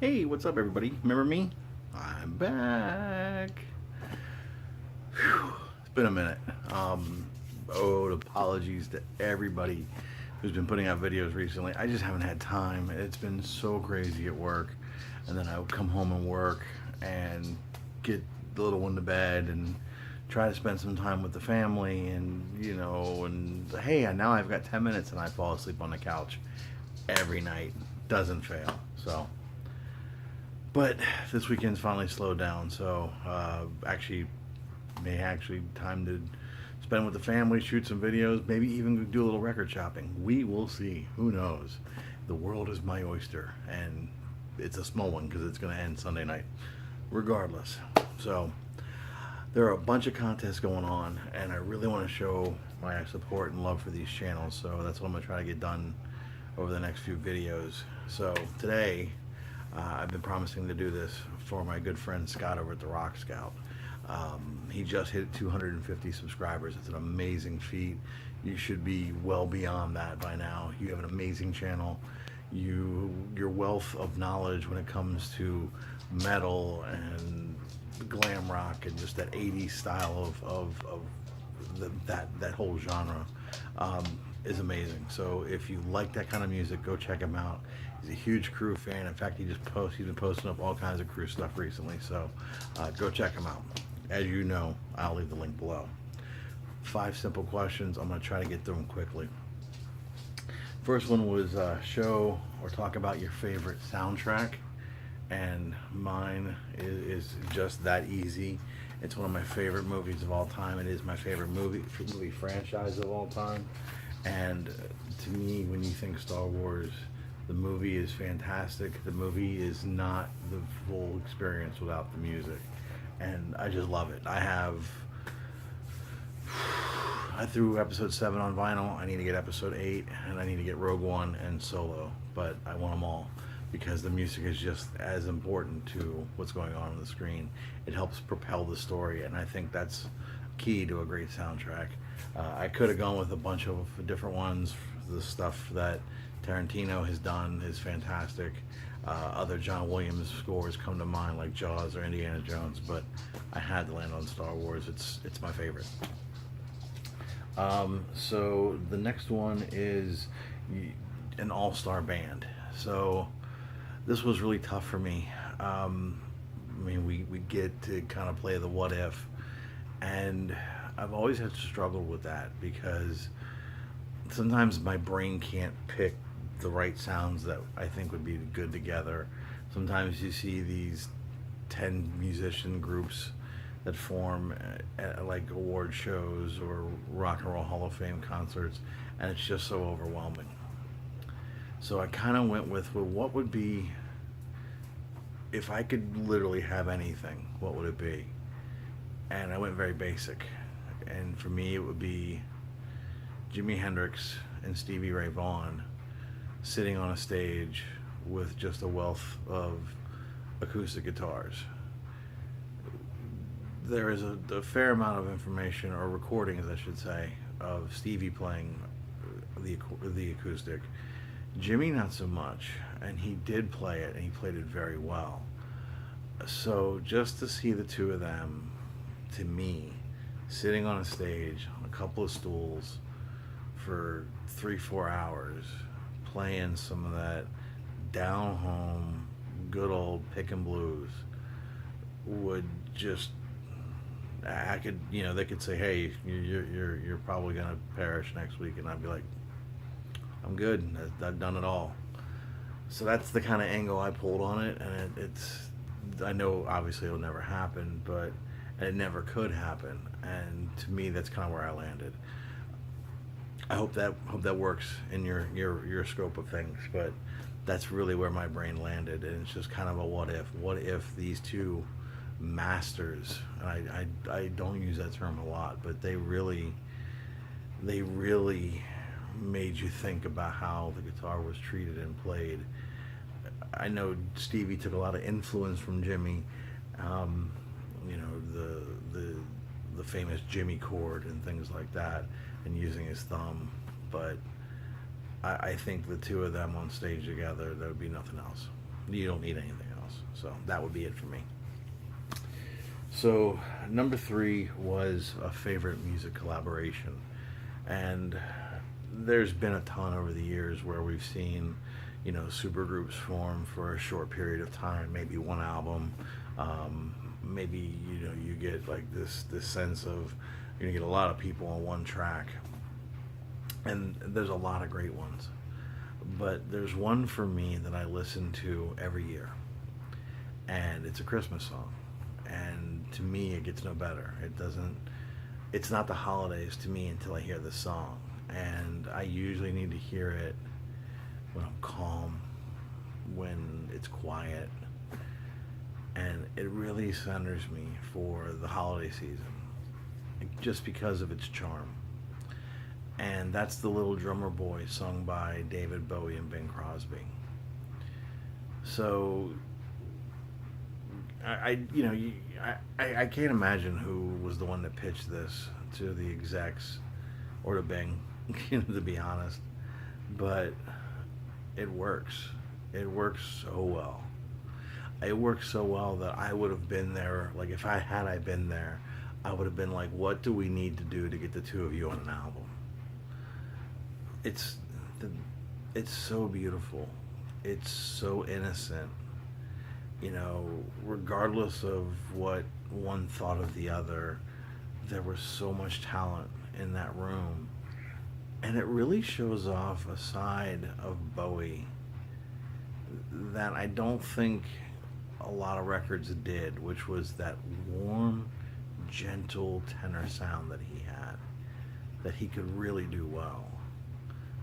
Hey, what's up, everybody? Remember me? I'm back. Whew. It's been a minute. Apologies to everybody who's been putting out videos recently. I just haven't had time. It's been so crazy at work, and then I would come home and work and get the little one to bed and try to spend some time with the family, and and hey, now I've got 10 minutes and I fall asleep on the couch every night. Doesn't fail. But this weekend's finally slowed down, so actually time to spend with the family, shoot some videos, maybe even do a little record shopping. We will see. Who knows? The world is my oyster, and it's a small one because it's going to end Sunday night, regardless. So there are a bunch of contests going on, and I really want to show my support and love for these channels. So that's what I'm going to try to get done over the next few videos. So today, I've been promising to do this for my good friend Scott over at the Rock Scout. He just hit 250 subscribers. It's an amazing feat. You should be well beyond that by now. You have an amazing channel. Your wealth of knowledge when it comes to metal and glam rock and just that 80s style of that whole genre is amazing. So if you like that kind of music, go check him out. He's a huge Crew fan. In fact, he's been posting up all kinds of Crew stuff recently. So go check him out. As you know, I'll leave the link below. 5 simple questions. I'm going to try to get through them quickly. First one was show or talk about your favorite soundtrack, and mine is just that easy. It's one of my favorite movies of all time. It is my favorite movie franchise of all time. And to me, when you think Star Wars, the movie is fantastic. The movie is not the full experience without the music, and I just love it. I threw episode 7 on vinyl. I need to get episode 8, and I need to get Rogue One and Solo, but I want them all because the music is just as important to what's going on the screen. It helps propel the story, and I think that's key to a great soundtrack. I could have gone with a bunch of different ones. The stuff that Tarantino has done is fantastic. Other John Williams scores come to mind, like Jaws or Indiana Jones, but I had to land on Star Wars. It's my favorite. So the next one is an all-star band. So this was really tough for me. I mean, we get to kind of play the what if, and I've always had to struggle with that because sometimes my brain can't pick the right sounds that I think would be good together. Sometimes you see these 10 musician groups that form at like award shows or Rock and Roll Hall of Fame concerts, and it's just so overwhelming. So I kind of went with, well, what would be, if I could literally have anything, what would it be? And I went very basic. And for me, it would be Jimi Hendrix and Stevie Ray Vaughan sitting on a stage with just a wealth of acoustic guitars. There is a fair amount of information, or recordings I should say, of Stevie playing the acoustic. Jimmy not so much, and he did play it, and he played it very well. So just to see the two of them, to me, sitting on a stage on a couple of stools for 3-4 hours playing some of that down home good old pickin' blues would just, I could, they could say, hey, you're probably gonna perish next week, and I'd be like, I'm good, I've done it all. So that's the kind of angle I pulled on it, and it's I know obviously it'll never happen, but it never could happen, and to me that's kind of where I landed. I hope that works in your scope of things, but that's really where my brain landed, and it's just kind of a what if these two masters, and I don't use that term a lot, but they really made you think about how the guitar was treated and played. I know Stevie took a lot of influence from Jimmy, the famous Jimmy chord and things like that, and using his thumb, but I think the two of them on stage together, there would be nothing else. You don't need anything else. So that would be it for me. So number 3 was a favorite music collaboration, and there's been a ton over the years where we've seen, supergroups form for a short period of time, maybe one album. Maybe you get like this sense of get a lot of people on one track, and there's a lot of great ones. But there's one for me that I listen to every year, and it's a Christmas song. And to me, it gets no better. It's not the holidays to me until I hear the song. And I usually need to hear it when I'm calm, when it's quiet. And it really centers me for the holiday season, just because of its charm. And that's The Little Drummer Boy, sung by David Bowie and Bing Crosby. So I can't imagine who was the one that pitched this to the execs or to Bing, to be honest. But it works. It works so well. It works so well that I would have been there. Like, if I been there, I would have been like, what do we need to do to get the two of you on an album? It's so beautiful. It's so innocent. Regardless of what one thought of the other, there was so much talent in that room. And it really shows off a side of Bowie that I don't think a lot of records did, which was that warm, gentle tenor sound that he had, that he could really do well.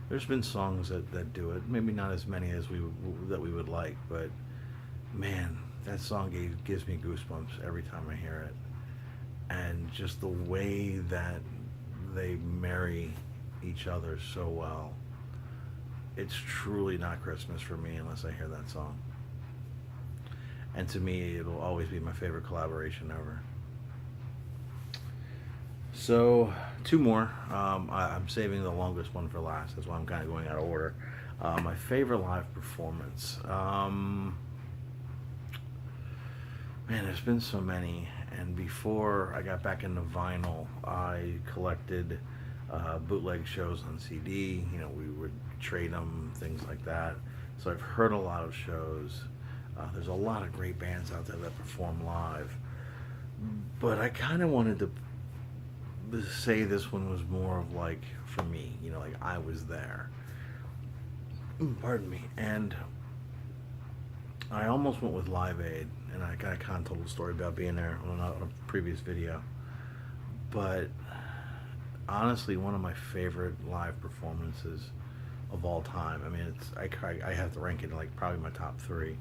There's been songs that do it, maybe not as many as we would like, but man, that song gives me goosebumps every time I hear it. And just the way that they marry each other so well, it's truly not Christmas for me unless I hear that song. And to me, it'll always be my favorite collaboration ever. So, 2 more. I'm saving the longest one for last. That's why I'm kind of going out of order. My favorite live performance. Man, there's been so many. And before I got back into vinyl, I collected bootleg shows on CD. We would trade them, things like that. So I've heard a lot of shows. There's a lot of great bands out there that perform live. But I kind of wanted to say this one was more of like, for me, like I was there. Pardon me. And I almost went with Live Aid, and I kind of told the story about being there on a previous video. But honestly, one of my favorite live performances of all time, I mean, I have to rank it in like probably my top 3,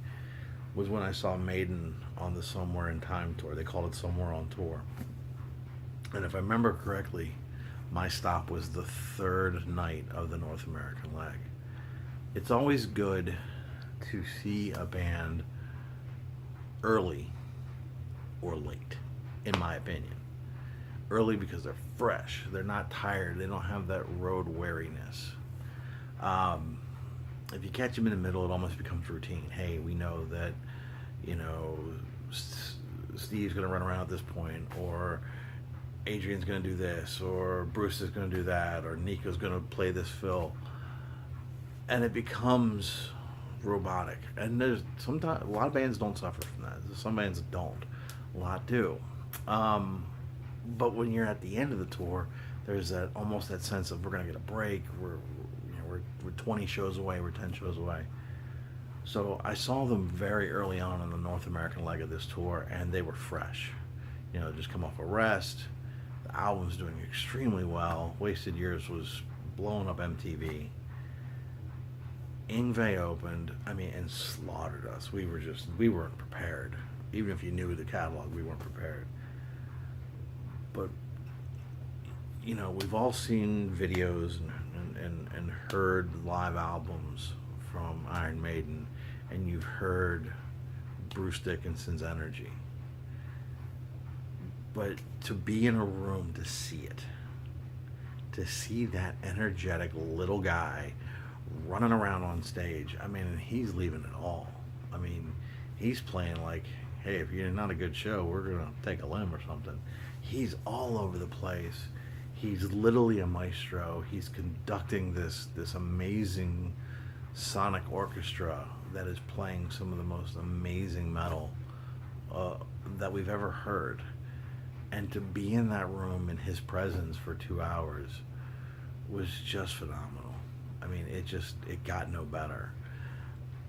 was when I saw Maiden on the Somewhere in Time tour. They called it Somewhere on Tour. And if I remember correctly, my stop was the 3rd night of the North American leg. It's always good to see a band early or late, in my opinion. Early because they're fresh, they're not tired, they don't have that road weariness. If you catch them in the middle, it almost becomes routine. Hey, we know that, Steve's going to run around at this point, or Adrian's going to do this, or Bruce is going to do that, or Nico's going to play this fill. And it becomes robotic. And there's sometimes, a lot of bands don't suffer from that. Some bands don't. A lot do. But when you're at the end of the tour, there's almost that sense of we're going to get a break. We're 20 shows away. We're 10 shows away. So I saw them very early on in the North American leg of this tour, and they were fresh. Just come off a rest. The album's doing extremely well. Wasted Years was blowing up MTV. Yngwie opened, and slaughtered us. We weren't prepared. Even if you knew the catalog, we weren't prepared. But, we've all seen videos and heard live albums from Iron Maiden, and you've heard Bruce Dickinson's energy. But to be in a room to see it, to see that energetic little guy running around on stage, he's leaving it all. He's playing like, hey, if you're not a good show, we're gonna take a limb or something. He's all over the place. He's literally a maestro. He's conducting this amazing sonic orchestra that is playing some of the most amazing metal uh, that we've ever heard. And to be in that room in his presence for 2 hours was just phenomenal. I mean, it got no better.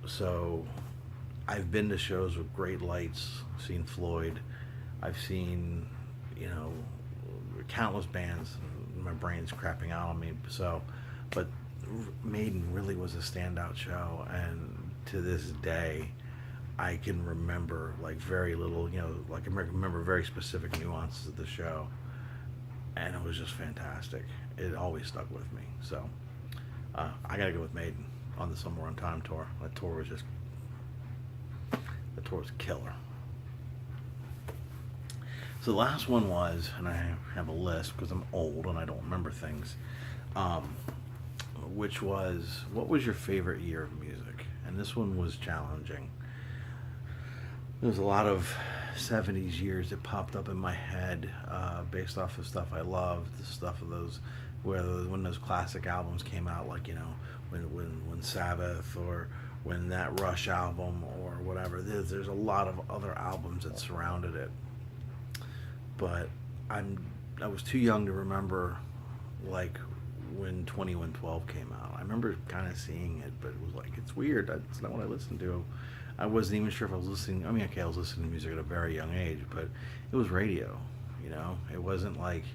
So I've been to shows with great lights, seen Floyd. I've seen, you know, countless bands. My brain's crapping out on me. So, but Maiden really was a standout show, and to this day, I can remember like very little, you know, like I remember very specific nuances of the show, and it was just fantastic. It always stuck with me. So, I gotta go with Maiden on the Somewhere on Time tour. The tour was killer. So the last one was, and I have a list because I'm old and I don't remember things, which was, what was your favorite year of music? And this one was challenging. There was a lot of 70s years that popped up in my head based off of stuff I loved, the stuff of those, when those classic albums came out, like, you know, when Sabbath, or when that Rush album or whatever. There's a lot of other albums that surrounded it. But I was too young to remember, like, when 2112 came out. I remember kind of seeing it, but it was like, it's weird. It's not what I listened to. I wasn't even sure if I was listening. I mean, okay, I was listening to music at a very young age, but it was radio, you know? It wasn't like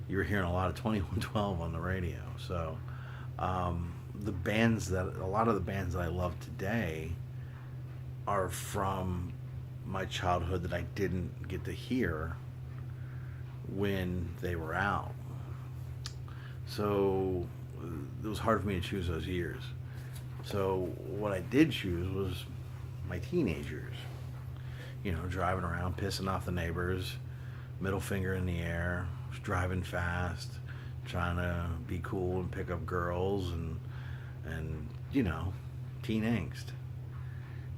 you were hearing a lot of 2112 on the radio. So, a lot of the bands that I love today are from my childhood that I didn't get to hear when they were out. So it was hard for me to choose those years. So what I did choose was my teenagers. You know, driving around, pissing off the neighbors, middle finger in the air, driving fast, trying to be cool and pick up girls, and you know, teen angst.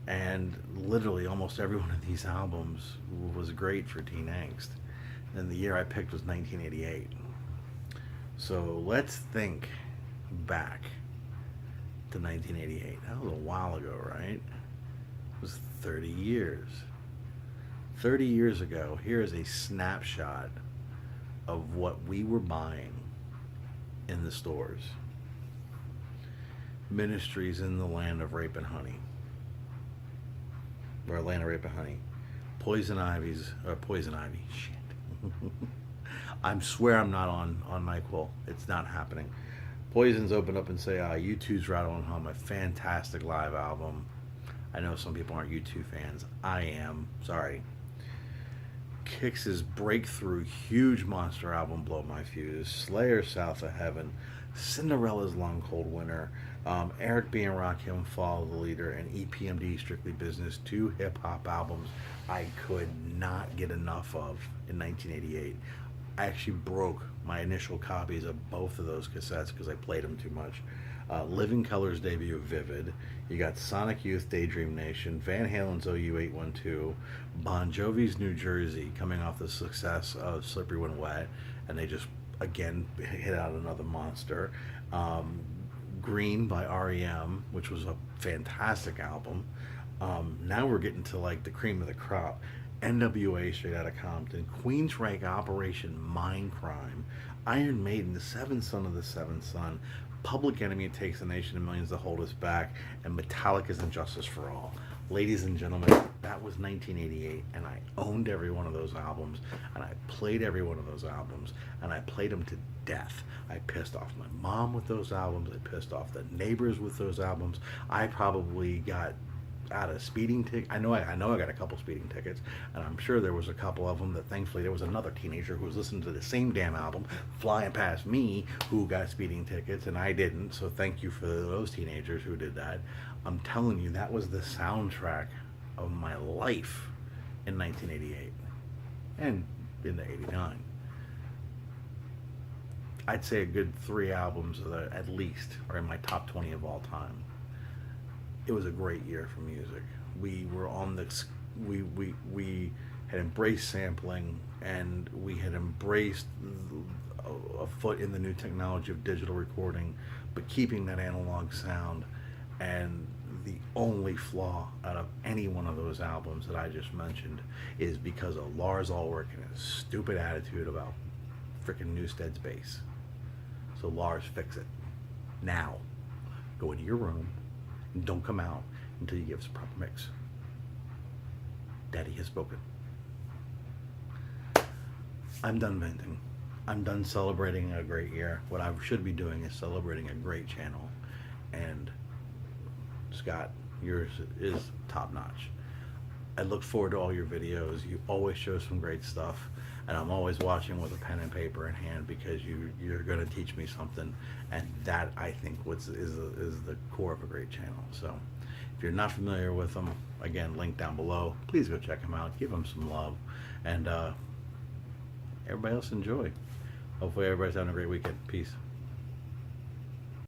And literally almost every one of these albums was great for teen angst. And the year I picked was 1988. So let's think back to 1988. That was a while ago, right? It was 30 years. 30 years ago, here is a snapshot of what we were buying in the stores. Ministries in the Land of Rape and Honey. Or Land of Rape and Honey. Poison Ivy, shit. I swear I'm not on NyQuil. It's not happening. Poison's open up and say, U2's Rattle on Hum, a fantastic live album. I know some people aren't U2 fans. I am. Sorry. Kix's breakthrough huge monster album, Blow My Fuse. Slayer, South of Heaven. Cinderella's Long Cold Winter. Eric B. and Rakim, Follow the Leader. And EPMD, Strictly Business. 2 hip-hop albums I could not get enough of in 1988. I actually broke my initial copies of both of those cassettes because I played them too much. Living Colour's debut, Vivid. You got Sonic Youth, Daydream Nation. Van Halen's OU812. Bon Jovi's New Jersey, coming off the success of Slippery When Wet, and they just again hit out another monster. Green by REM, which was a fantastic album. Now we're getting to like the cream of the crop. NWA, Straight Outta Compton. Queensryche, Operation Mindcrime. Iron Maiden, The Seventh Son of the Seventh Son. Public Enemy, It Takes a Nation of Millions to Hold Us Back. And Metallica's Injustice for All. Ladies and gentlemen, that was 1988, and I owned every one of those albums, and I played every one of those albums, and I played them to death. I pissed off my mom with those albums. I pissed off the neighbors with those albums. I probably got out of speeding ticket. I know I got a couple speeding tickets, and I'm sure there was a couple of them that thankfully there was another teenager who was listening to the same damn album flying past me who got speeding tickets, and I didn't. So thank you for those teenagers who did that. I'm telling you, that was the soundtrack of my life in 1988 and into 89. I'd say a good 3 albums at least are in my top 20 of all time. It was a great year for music. we were on the we had embraced sampling, and we had embraced a foot in the new technology of digital recording, but keeping that analog sound. And the only flaw out of any one of those albums that I just mentioned is because of Lars Ulrich and his stupid attitude about freaking Newsted's bass. So Lars, fix it now. Go into your room and don't come out until you give us a proper mix. Daddy has spoken. I'm done venting. I'm done celebrating a great year. What I should be doing is celebrating a great channel. And Scott, yours is top notch. I look forward to all your videos. You always show some great stuff, and I'm always watching with a pen and paper in hand, because you're going to teach me something, and that, I think, is the core of a great channel. So if you're not familiar with them, again, link down below. Please go check them out. Give them some love, and everybody else enjoy. Hopefully everybody's having a great weekend. Peace.